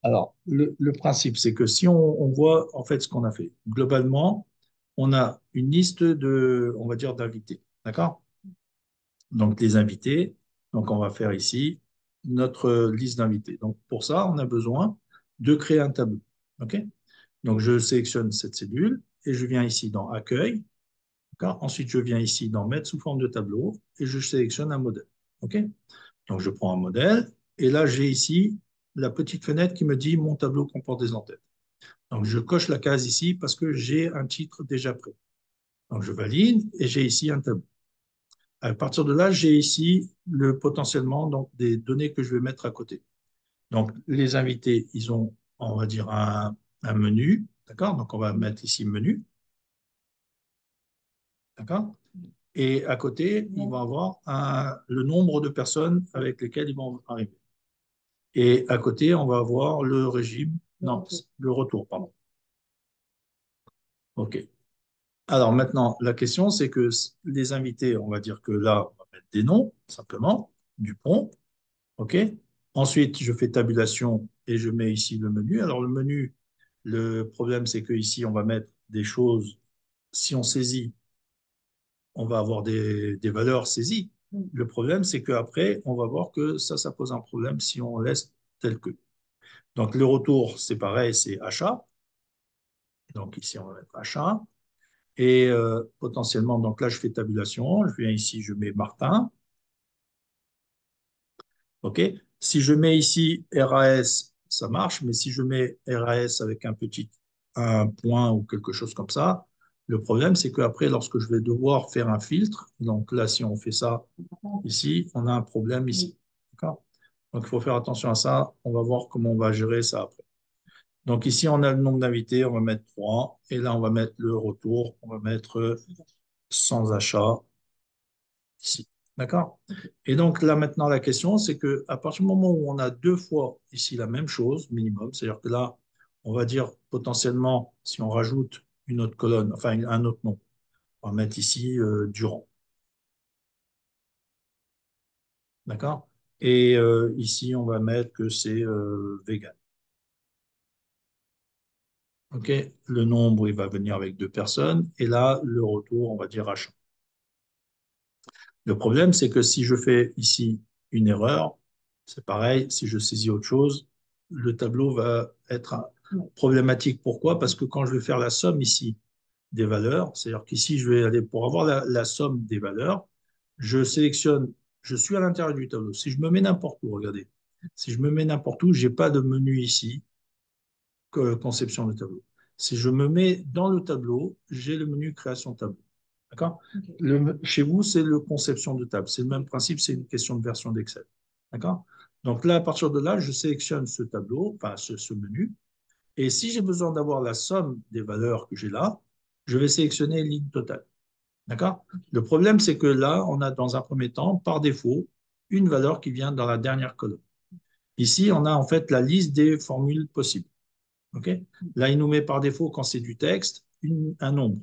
Alors, le principe, c'est que si on voit en fait ce qu'on a fait, globalement, on a une liste de, on va dire, d'invités. D'accord? Donc, les invités. Donc, on va faire ici notre liste d'invités. Donc, pour ça, on a besoin de créer un tableau. OK? Donc, je sélectionne cette cellule et je viens ici dans Accueil. D'accord? Ensuite, je viens ici dans Mettre sous forme de tableau et je sélectionne un modèle. OK? Donc, je prends un modèle et là, j'ai ici la petite fenêtre qui me dit mon tableau comporte des entêtes. Donc, je coche la case ici parce que j'ai un titre déjà prêt. Donc, je valide et j'ai ici un tableau. À partir de là, j'ai ici potentiellement donc, des données que je vais mettre à côté. Donc, les invités, ils ont, on va dire, un menu. D'accord? Donc, on va mettre ici menu. D'accord? Et à côté, ils vont avoir le nombre de personnes avec lesquelles ils vont arriver. Et à côté, on va avoir le régime, non, le retour, pardon. OK. Alors maintenant, la question, c'est que les invités, on va dire que là, on va mettre des noms, simplement, Dupont. OK. Ensuite, je fais tabulation et je mets ici le menu. Alors le menu, le problème, c'est que ici, on va mettre des choses. Si on saisit, on va avoir des valeurs saisies. Le problème, c'est qu'après, on va voir que ça pose un problème si on laisse tel que. Donc le retour, c'est pareil, c'est achat. Donc ici, on va mettre achat. Et potentiellement, donc là, je fais tabulation. Je viens ici, je mets Martin. OK? Si je mets ici RAS, ça marche. Mais si je mets RAS avec un point ou quelque chose comme ça, le problème, c'est qu'après, lorsque je vais devoir faire un filtre, donc là, si on fait ça ici, on a un problème ici. D'accord? Donc, il faut faire attention à ça. On va voir comment on va gérer ça après. Donc ici, on a le nombre d'invités, on va mettre 3. Et là, on va mettre le retour, on va mettre sans achat ici. D'accord? Et donc là, maintenant, la question, c'est que à partir du moment où on a deux fois ici la même chose, minimum, c'est-à-dire que là, on va dire potentiellement, si on rajoute une autre colonne, enfin un autre nom, on va mettre ici Durand. D'accord? Et ici, on va mettre que c'est vegan. OK? Le nombre, il va venir avec deux personnes. Et là, le retour, on va dire achat. Le problème, c'est que si je fais ici une erreur, c'est pareil, si je saisis autre chose, le tableau va être problématique. Pourquoi? Parce que quand je vais faire la somme ici des valeurs, c'est-à-dire qu'ici, je vais aller pour avoir la somme des valeurs, je sélectionne, je suis à l'intérieur du tableau. Si je me mets n'importe où, regardez, si je me mets n'importe où, je n'ai pas de menu ici, conception de tableau. Si je me mets dans le tableau, j'ai le menu création de tableau. D'accord? Chez vous, c'est le conception de table. C'est le même principe, c'est une question de version d'Excel. D'accord? Donc là, à partir de là, je sélectionne ce tableau, enfin ce menu. Et si j'ai besoin d'avoir la somme des valeurs que j'ai là, je vais sélectionner ligne totale. D'accord? Le problème, c'est que là, on a dans un premier temps, par défaut, une valeur qui vient dans la dernière colonne. Ici, on a en fait la liste des formules possibles. OK? Là, il nous met par défaut, quand c'est du texte, un nombre.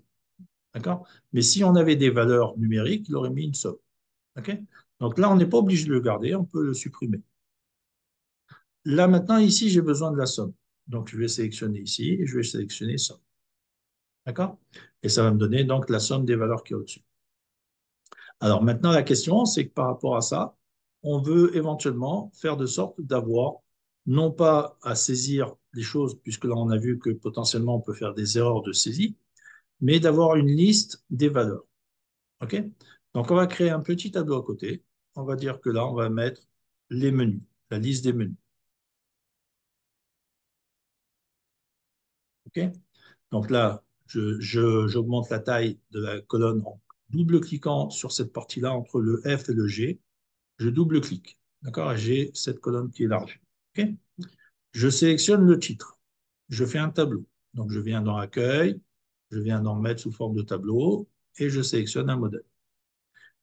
D'accord? Mais si on avait des valeurs numériques, il aurait mis une somme. OK? Donc là, on n'est pas obligé de le garder, on peut le supprimer. Là, maintenant, ici, j'ai besoin de la somme. Donc, je vais sélectionner ici et je vais sélectionner somme. D'accord? Et ça va me donner donc la somme des valeurs qui est au-dessus. Alors maintenant, la question, c'est que par rapport à ça, on veut éventuellement faire de sorte d'avoir, non pas à saisir les choses, puisque là, on a vu que potentiellement, on peut faire des erreurs de saisie, mais d'avoir une liste des valeurs. OK? Donc, on va créer un petit tableau à côté. On va dire que là, on va mettre les menus, la liste des menus. OK? Donc là, j'augmente la taille de la colonne en double-cliquant sur cette partie-là entre le F et le G. Je double-clique. D'accord? Et j'ai cette colonne qui est large. OK? Je sélectionne le titre. Je fais un tableau. Donc, je viens dans Accueil, je viens dans Mettre sous forme de tableau et je sélectionne un modèle.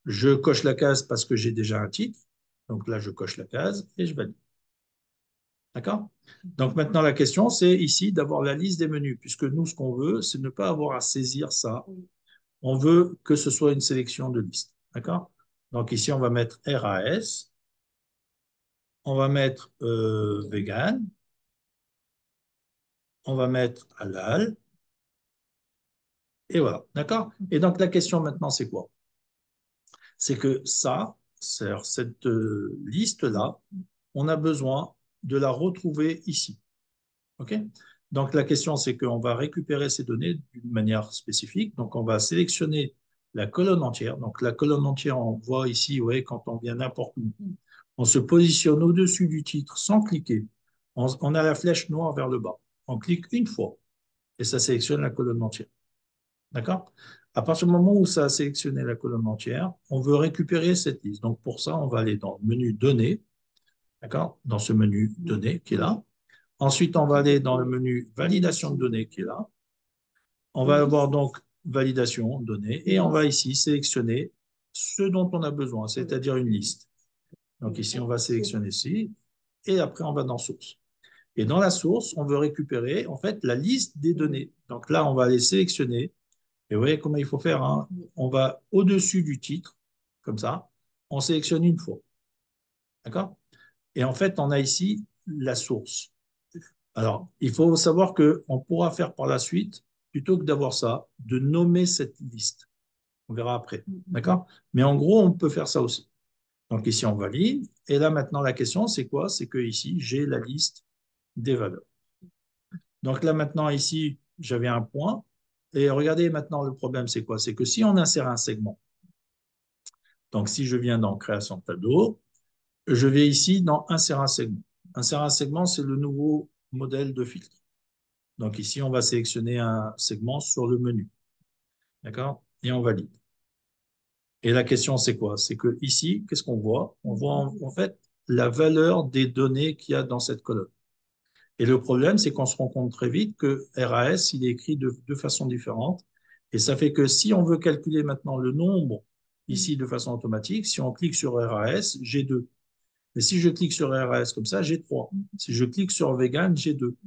Je coche la case parce que j'ai déjà un titre. Donc là, je coche la case et je valide. D'accord? Donc maintenant, la question, c'est ici d'avoir la liste des menus, puisque nous, ce qu'on veut, c'est ne pas avoir à saisir ça. On veut que ce soit une sélection de liste. D'accord? Donc ici, on va mettre RAS, on va mettre vegan, on va mettre halal, et voilà, d'accord? Et donc la question maintenant, c'est quoi? C'est que ça, cette liste-là, on a besoin de la retrouver ici. OK? Donc la question, c'est qu'on va récupérer ces données d'une manière spécifique. Donc on va sélectionner la colonne entière. Donc la colonne entière, on voit ici, ouais, quand on vient n'importe où, on se positionne au-dessus du titre sans cliquer. On a la flèche noire vers le bas. On clique une fois et ça sélectionne la colonne entière. D'accord? À partir du moment où ça a sélectionné la colonne entière, on veut récupérer cette liste. Donc pour ça, on va aller dans le menu Données, d'accord? Dans ce menu Données qui est là. Ensuite, on va aller dans le menu Validation de données qui est là. On va avoir donc Validation de données et on va ici sélectionner ce dont on a besoin, c'est-à-dire une liste. Donc ici, on va sélectionner ici et après, on va dans Source. Et dans la source, on veut récupérer en fait la liste des données. Donc là, on va aller sélectionner. Et vous voyez comment il faut faire, hein? On va au-dessus du titre, comme ça. On sélectionne une fois. D'accord? Et en fait, on a ici la source. Alors, il faut savoir qu'on pourra faire par la suite, plutôt que d'avoir ça, de nommer cette liste. On verra après. D'accord? Mais en gros, on peut faire ça aussi. Donc ici, on valide. Et là, maintenant, la question, c'est quoi? C'est que ici, j'ai la liste des valeurs. Donc là, maintenant, ici, j'avais un point. Et regardez maintenant, le problème, c'est quoi? C'est que si on insère un segment, donc si je viens dans Création de tableau, je vais ici dans Insérer un segment. Insérer un segment, c'est le nouveau modèle de filtre. Donc ici, on va sélectionner un segment sur le menu. D'accord? Et on valide. Et la question, c'est quoi? C'est que ici, qu'est-ce qu'on voit? On voit en fait la valeur des données qu'il y a dans cette colonne. Et le problème, c'est qu'on se rend compte très vite que RAS, il est écrit de deux façons différentes. Et ça fait que si on veut calculer maintenant le nombre ici de façon automatique, si on clique sur RAS, j'ai 2. Mais si je clique sur RAS comme ça, j'ai 3. Si je clique sur vegan, j'ai 2.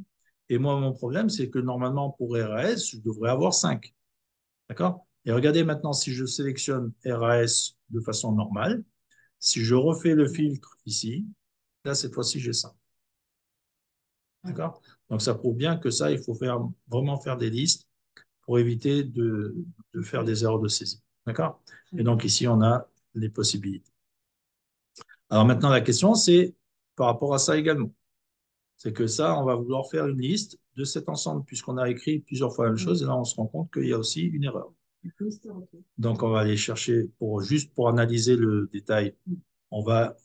Et moi, mon problème, c'est que normalement, pour RAS, je devrais avoir 5. D'accord? Et regardez maintenant, si je sélectionne RAS de façon normale, si je refais le filtre ici, là, cette fois-ci, j'ai 5. D'accord? Donc, ça prouve bien que ça, il faut vraiment faire des listes pour éviter de faire des erreurs de saisie. D'accord? Et donc, ici, on a les possibilités. Alors maintenant, la question, c'est par rapport à ça également. C'est que ça, on va vouloir faire une liste de cet ensemble, puisqu'on a écrit plusieurs fois la même chose, et là, on se rend compte qu'il y a aussi une erreur. Donc, on va aller chercher, juste pour analyser le détail, on va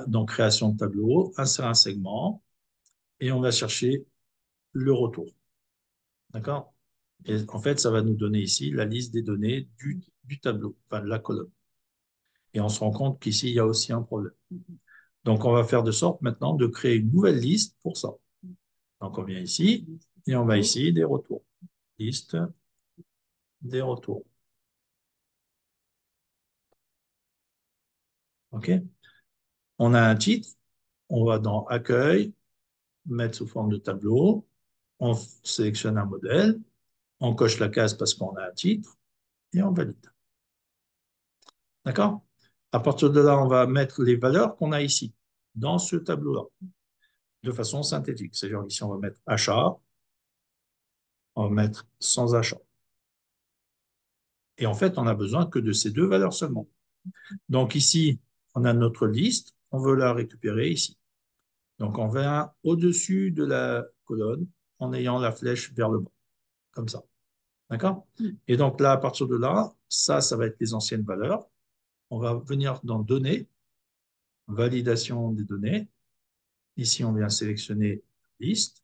dans Création de tableau, insérer un segment, et on va chercher le retour. D'accord? Et en fait, ça va nous donner ici la liste des données du tableau, enfin de la colonne. Et on se rend compte qu'ici, il y a aussi un problème. Donc, on va faire de sorte maintenant de créer une nouvelle liste pour ça. Donc, on vient ici et on va ici des retours. Liste des retours. OK? On a un titre. On va dans Accueil, mettre sous forme de tableau. On sélectionne un modèle. On coche la case parce qu'on a un titre et on valide. D'accord? À partir de là, on va mettre les valeurs qu'on a ici, dans ce tableau-là, de façon synthétique. C'est-à-dire ici, on va mettre achat, on va mettre sans achat. Et en fait, on n'a besoin que de ces deux valeurs seulement. Donc ici, on a notre liste, on veut la récupérer ici. Donc on vient au-dessus de la colonne en ayant la flèche vers le bas, comme ça. D'accord? Et donc là, à partir de là, ça va être les anciennes valeurs. On va venir dans Données, Validation des données. Ici, on vient sélectionner Liste,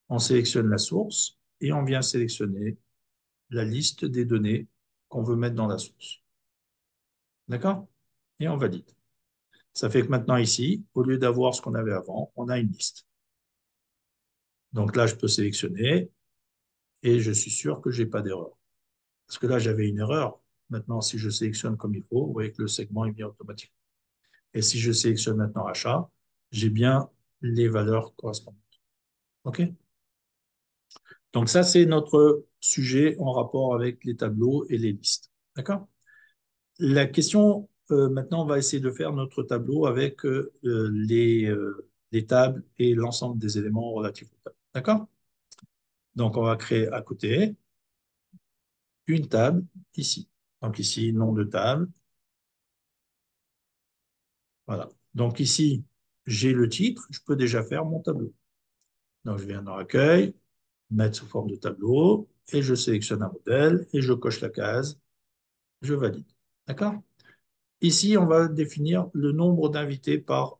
on sélectionne la source et on vient sélectionner la liste des données qu'on veut mettre dans la source. D'accord? Et on valide. Ça fait que maintenant ici, au lieu d'avoir ce qu'on avait avant, on a une liste. Donc là, je peux sélectionner et je suis sûr que je n'ai pas d'erreur. Parce que là, j'avais une erreur. Maintenant, si je sélectionne comme il faut, vous voyez que le segment est bien automatique. Et si je sélectionne maintenant achat, j'ai bien les valeurs correspondantes. OK? Donc ça, c'est notre sujet en rapport avec les tableaux et les listes. D'accord? La question, maintenant, on va essayer de faire notre tableau avec les tables et l'ensemble des éléments relatifs aux tables. D'accord? Donc, on va créer à côté une table ici. Donc, ici, nom de table. Voilà. Donc, ici, j'ai le titre. Je peux déjà faire mon tableau. Donc, je viens dans l'accueil, mettre sous forme de tableau, et je sélectionne un modèle, et je coche la case, je valide. D'accord? Ici, on va définir le nombre d'invités par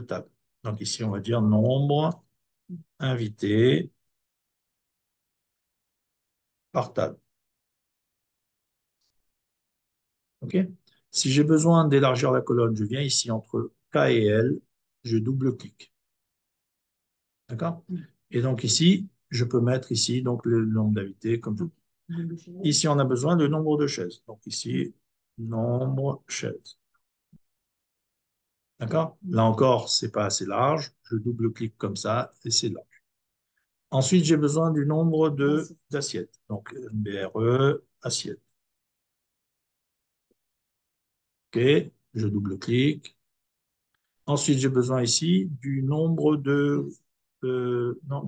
table. Donc, ici, on va dire nombre invités par table. OK? Si j'ai besoin d'élargir la colonne, je viens ici entre K et L, je double-clique. D'accord? Et donc ici, je peux mettre ici donc, le nombre d'invités comme ça. Ici, on a besoin de nombre de chaises. Donc ici, nombre chaises. D'accord? Là encore, c'est pas assez large. Je double-clique comme ça et c'est large. Ensuite, j'ai besoin du nombre d'assiettes. Donc, BRE, assiette. OK, je double-clique. Ensuite, j'ai besoin ici du nombre non,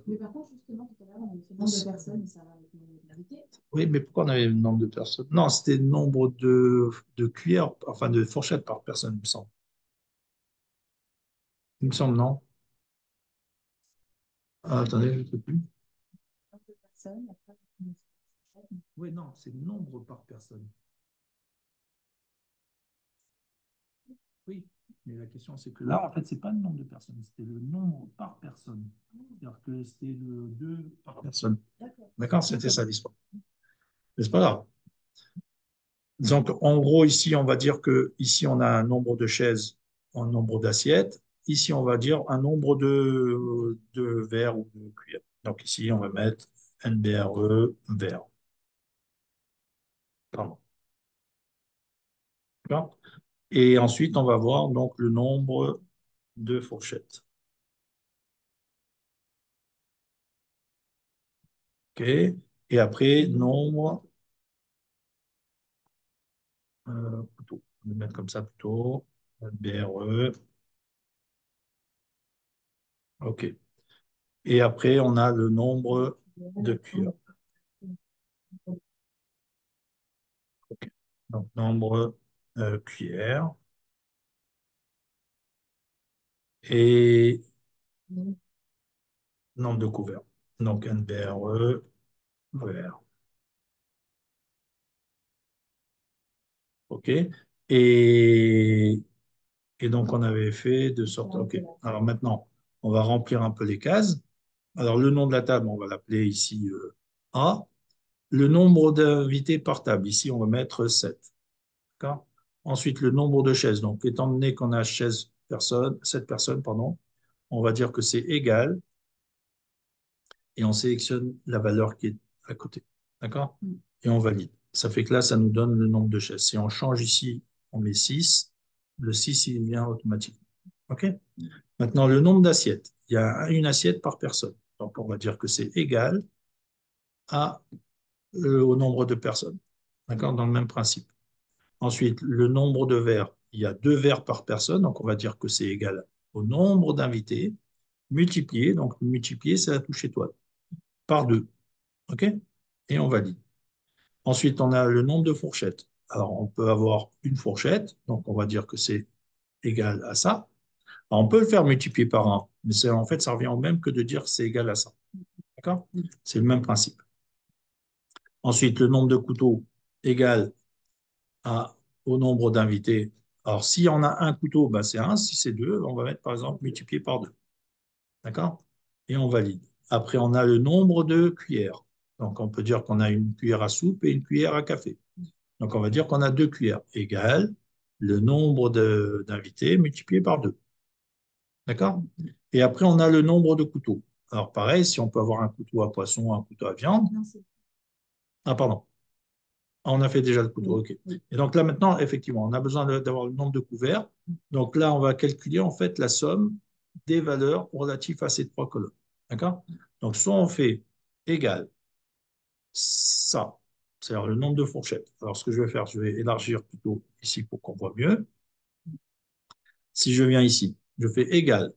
mais par contre, justement, tout à l'heure, on avait fait le nombre de personnes, ça va avec le nombre d'invités. Oui, mais pourquoi on avait le nombre de personnes? Non, c'était le nombre de cuillères, enfin de fourchettes par personne, il me semble. Il me semble, non? Ah, attendez, je ne sais plus. Nombre de personnes, après, oui, non, c'est le nombre par personne. Oui, mais la question, c'est que là, en fait, c'est pas le nombre de personnes, c'était le nombre par personne. C'est-à-dire que c'était le 2 par personne. D'accord, c'était ça l'histoire. Mais c'est pas grave. Donc, en gros, ici, on va dire que ici, on a un nombre de chaises, un nombre d'assiettes. Ici, on va dire un nombre de verres ou de cuillères. Donc, ici, on va mettre NBRE verre. Pardon. D'accord. Et ensuite, on va voir donc le nombre de fourchettes. OK. Et après, nombre couteaux. On va le mettre comme ça plutôt. NBRE. OK. Et après, on a le nombre de cuillères. OK. Donc, nombre cuillères. Et nombre de couverts. Donc, NBRE, vert. OK. Et, et donc, on avait fait de sorte. OK. Alors maintenant, on va remplir un peu les cases. Alors, le nom de la table, on va l'appeler ici A. Le nombre d'invités par table, ici, on va mettre 7. D'accord? Ensuite, le nombre de chaises. Donc, étant donné qu'on a 7 personnes, pardon, on va dire que c'est égal et on sélectionne la valeur qui est à côté. D'accord? Et on valide. Ça fait que là, ça nous donne le nombre de chaises. Si on change ici, on met 6. Le 6, il vient automatiquement. OK? Maintenant, le nombre d'assiettes. Il y a une assiette par personne. Donc, on va dire que c'est égal au nombre de personnes. D'accord? Dans le même principe. Ensuite, le nombre de verres. Il y a 2 verres par personne. Donc, on va dire que c'est égal au nombre d'invités multiplié. Donc, multiplié, c'est la touche étoile. Par 2. OK? Et on valide. Ensuite, on a le nombre de fourchettes. Alors, on peut avoir une fourchette, donc on va dire que c'est égal à ça. Alors, on peut le faire multiplier par 1, mais en fait, ça revient au même que de dire que c'est égal à ça. D'accord? C'est le même principe. Ensuite, le nombre de couteaux égal au nombre d'invités. Alors, si on a un couteau, ben c'est 1. Si c'est 2, on va mettre par exemple multiplié par 2. D'accord? Et on valide. Après, on a le nombre de cuillères. Donc, on peut dire qu'on a une cuillère à soupe et une cuillère à café. Donc, on va dire qu'on a 2 cuillères égale le nombre d'invités multiplié par 2. D'accord? Et après, on a le nombre de couteaux. Alors, pareil, si on peut avoir un couteau à poisson, un couteau à viande. Ah, pardon. Ah, on a fait déjà le couteau, OK. Et donc là, maintenant, effectivement, on a besoin d'avoir le nombre de couverts. Donc là, on va calculer en fait la somme des valeurs relatives à ces 3 colonnes. D'accord? Donc, soit on fait égal ça, c'est-à-dire le nombre de fourchettes. Alors, ce que je vais faire, je vais élargir plutôt ici pour qu'on voit mieux. Si je viens ici, je fais égal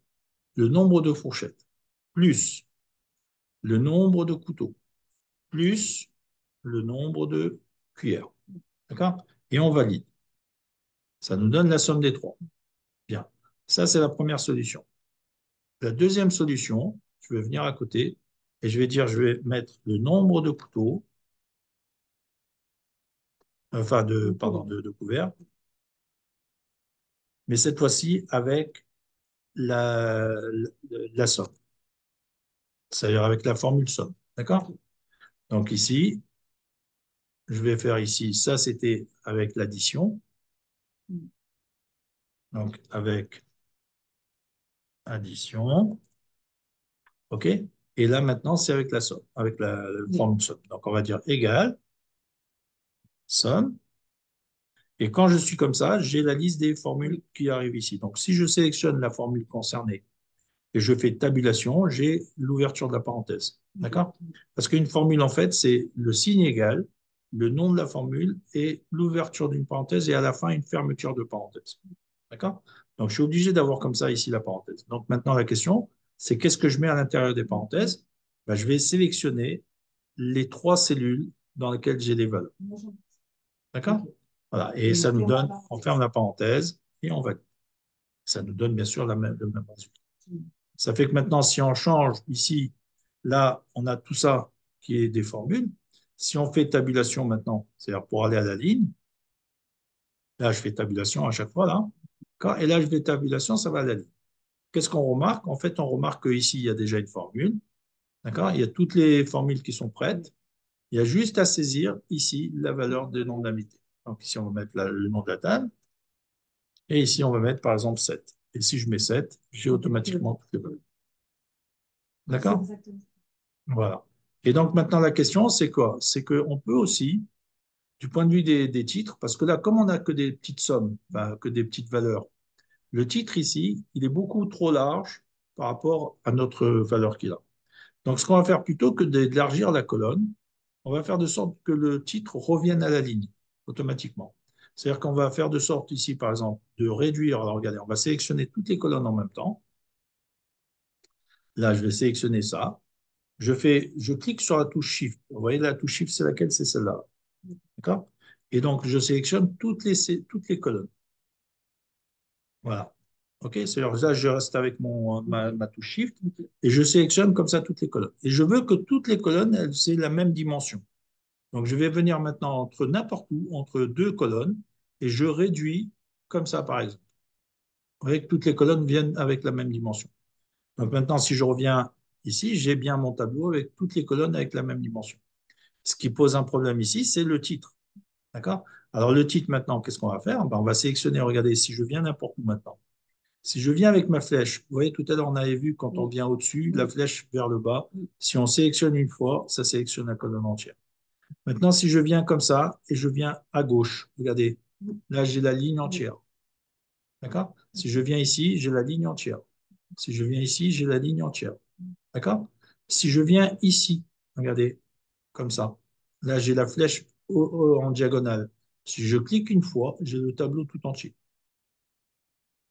le nombre de fourchettes, plus le nombre de couteaux, plus le nombre de cuillères. D'accord? Et on valide. Ça nous donne la somme des trois. Bien. Ça, c'est la première solution. La deuxième solution, je vais venir à côté et je vais dire, je vais mettre le nombre de couteaux, enfin pardon, de couverts, mais cette fois-ci avec la somme, c'est-à-dire avec la formule somme. D'accord? Donc ici, je vais faire ici, ça c'était avec l'addition, donc avec addition, OK? Et là maintenant, c'est avec la somme, avec la formule somme. Donc on va dire égal, somme. Et quand je suis comme ça, j'ai la liste des formules qui arrivent ici. Donc, si je sélectionne la formule concernée et je fais tabulation, j'ai l'ouverture de la parenthèse. D'accord? Parce qu'une formule, en fait, c'est le signe égal, le nom de la formule et l'ouverture d'une parenthèse et à la fin, une fermeture de parenthèse. D'accord? Donc, je suis obligé d'avoir comme ça ici la parenthèse. Donc, maintenant, la question, c'est qu'est-ce que je mets à l'intérieur des parenthèses? Ben, je vais sélectionner les trois cellules dans lesquelles j'ai les valeurs. D'accord? Voilà. Et ça nous donne, on ferme la parenthèse et on valide. Ça nous donne bien sûr le même résultat. Ça fait que maintenant, si on change ici, là, on a tout ça qui est des formules. Si on fait tabulation maintenant, c'est-à-dire pour aller à la ligne, là, je fais tabulation à chaque fois, là. Et là, je fais tabulation, ça va à la ligne. Qu'est-ce qu'on remarque? En fait, on remarque qu'ici, il y a déjà une formule. D'accord? Il y a toutes les formules qui sont prêtes. Il y a juste à saisir ici la valeur de nom d'invité. Donc ici, on va mettre le nom de la table. Et ici, on va mettre par exemple 7. Et si je mets 7, j'ai automatiquement toutes les valeurs. D'accord? Voilà. Et donc maintenant, la question, c'est quoi? C'est qu'on peut aussi, du point de vue des titres, parce que là, comme on n'a que des petites sommes, enfin, que des petites valeurs, le titre ici, il est beaucoup trop large par rapport à notre valeur qu'il a. Donc, ce qu'on va faire plutôt que d'élargir la colonne, on va faire de sorte que le titre revienne à la ligne automatiquement. C'est-à-dire qu'on va faire de sorte ici, par exemple, de réduire. Alors, regardez, on va sélectionner toutes les colonnes en même temps. Là, je vais sélectionner ça. Je clique sur la touche Shift. Vous voyez, la touche Shift, c'est laquelle? C'est celle-là. D'accord? Et donc, je sélectionne toutes les colonnes. Voilà. OK? C'est-à-dire là, je reste avec ma touche Shift et je sélectionne comme ça toutes les colonnes. Et je veux que toutes les colonnes, elles aient la même dimension. Donc, je vais venir maintenant entre n'importe où, entre deux colonnes, et je réduis comme ça, par exemple. Vous voyez que toutes les colonnes viennent avec la même dimension. Donc, maintenant, si je reviens ici, j'ai bien mon tableau avec toutes les colonnes avec la même dimension. Ce qui pose un problème ici, c'est le titre. D'accord? Alors, le titre, maintenant, qu'est-ce qu'on va faire? Ben, on va sélectionner, regardez, si je viens n'importe où maintenant. Si je viens avec ma flèche, vous voyez, tout à l'heure, on avait vu quand on vient au-dessus, la flèche vers le bas. Si on sélectionne une fois, ça sélectionne la colonne entière. Maintenant, si je viens comme ça et je viens à gauche, regardez, là, j'ai la ligne entière. D'accord? Si je viens ici, j'ai la ligne entière. Si je viens ici, j'ai la ligne entière. D'accord? Si je viens ici, regardez, comme ça, là, j'ai la flèche en diagonale. Si je clique une fois, j'ai le tableau tout entier.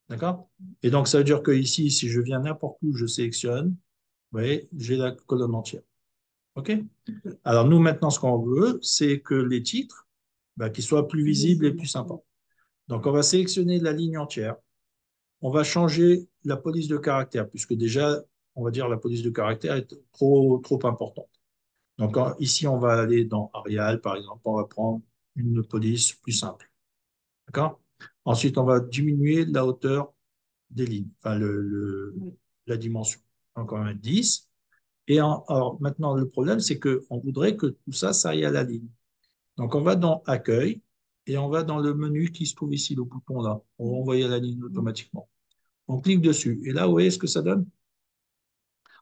D'accord? Et donc, ça veut dire que ici, si je viens n'importe où, je sélectionne, vous voyez, j'ai la colonne entière. OK? Alors, nous, maintenant, ce qu'on veut, c'est que les titres, ben, qu'ils soient plus visibles et plus sympas. Donc, on va sélectionner la ligne entière. On va changer la police de caractère, puisque déjà, on va dire la police de caractère est trop importante. Donc, ici, on va aller dans Arial, par exemple. On va prendre une police plus simple. D'accord? Ensuite, on va diminuer la hauteur des lignes, enfin la dimension. Donc, on va mettre 10. Et alors, maintenant, le problème, c'est qu'on voudrait que tout ça, ça aille à la ligne. Donc, on va dans Accueil et on va dans le menu qui se trouve ici, le bouton là. On va envoyer à la ligne automatiquement. On clique dessus. Et là, vous voyez ce que ça donne?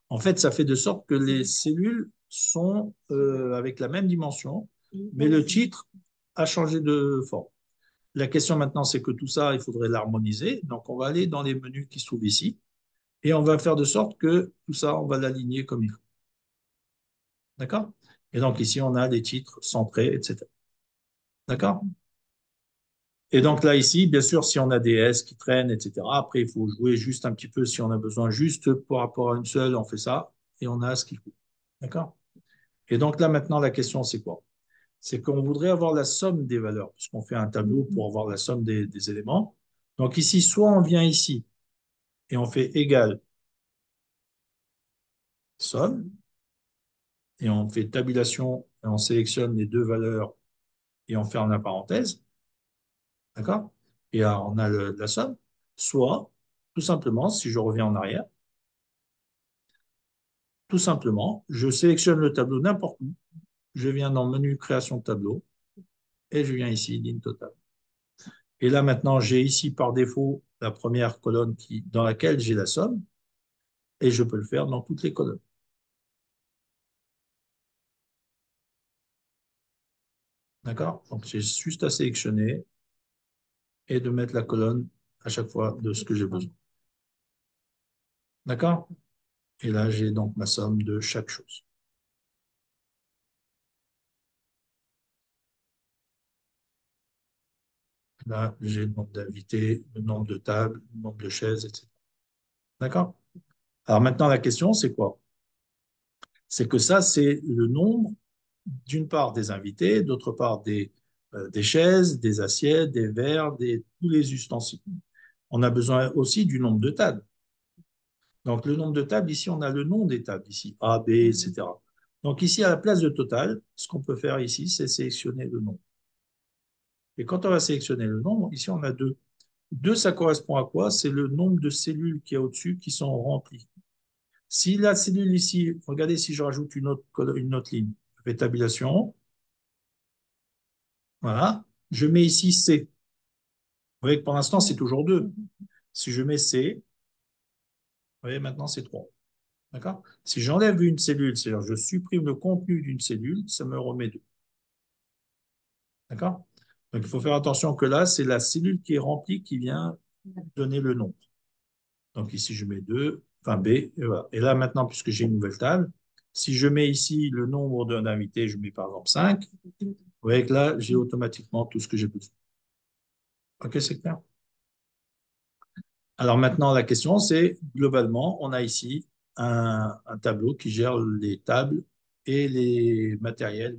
En fait, ça fait de sorte que les cellules sont avec la même dimension, mais le titre a changé de forme. La question maintenant, c'est que tout ça, il faudrait l'harmoniser. Donc, on va aller dans les menus qui se trouvent ici et on va faire de sorte que tout ça, on va l'aligner comme il faut. D'accord? Et donc, ici, on a des titres centrés, etc. D'accord? Et donc là, ici, bien sûr, si on a des S qui traînent, etc., après, il faut jouer juste un petit peu si on a besoin, juste par rapport à une seule, on fait ça, et on a ce qu'il faut. D'accord? Et donc là, maintenant, la question, c'est quoi? C'est qu'on voudrait avoir la somme des valeurs, puisqu'on fait un tableau pour avoir la somme des éléments. Donc ici, soit on vient ici et on fait égal somme, et on fait tabulation, et on sélectionne les deux valeurs et on ferme la parenthèse, d'accord? Et là, on a la somme. Soit, tout simplement, si je reviens en arrière, tout simplement, je sélectionne le tableau n'importe où, je viens dans le menu création de tableau, et je viens ici, ligne totale. Et là, maintenant, j'ai ici par défaut la première colonne dans laquelle j'ai la somme, et je peux le faire dans toutes les colonnes. D'accord? Donc, j'ai juste à sélectionner et de mettre la colonne à chaque fois de ce que j'ai besoin. D'accord? Et là, j'ai donc ma somme de chaque chose. Là, j'ai le nombre d'invités, le nombre de tables, le nombre de chaises, etc. D'accord? Alors maintenant, la question, c'est quoi? C'est que ça, c'est le nombre, d'une part, des invités, d'autre part, des chaises, des assiettes, des verres, tous les ustensiles. On a besoin aussi du nombre de tables. Donc, le nombre de tables, ici, on a le nom des tables, ici, A, B, etc. Donc, ici, à la place de total, ce qu'on peut faire ici, c'est sélectionner le nombre. Et quand on va sélectionner le nombre, ici, on a deux. Deux, ça correspond à quoi? C'est le nombre de cellules qui est au-dessus qui sont remplies. Si la cellule ici, regardez si je rajoute une autre ligne, je fais tabulation, voilà, je mets ici C. Vous voyez que pour l'instant, c'est toujours 2. Si je mets C, vous voyez, maintenant, c'est 3. D'accord? Si j'enlève une cellule, c'est-à-dire je supprime le contenu d'une cellule, ça me remet 2. D'accord? Donc, il faut faire attention que là, c'est la cellule qui est remplie qui vient donner le nombre. Donc, ici, je mets 2, enfin B, et voilà. Et là, maintenant, puisque j'ai une nouvelle table, si je mets ici le nombre d'invités, je mets par exemple 5, vous voyez que là, j'ai automatiquement tout ce que j'ai besoin. OK, c'est clair? Alors maintenant, la question, c'est globalement, on a ici un tableau qui gère les tables et les matériels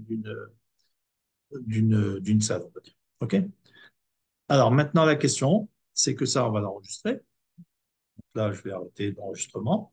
d'une salle, on va dire. OK? Alors maintenant, la question, c'est que ça, on va l'enregistrer. Là, je vais arrêter l'enregistrement.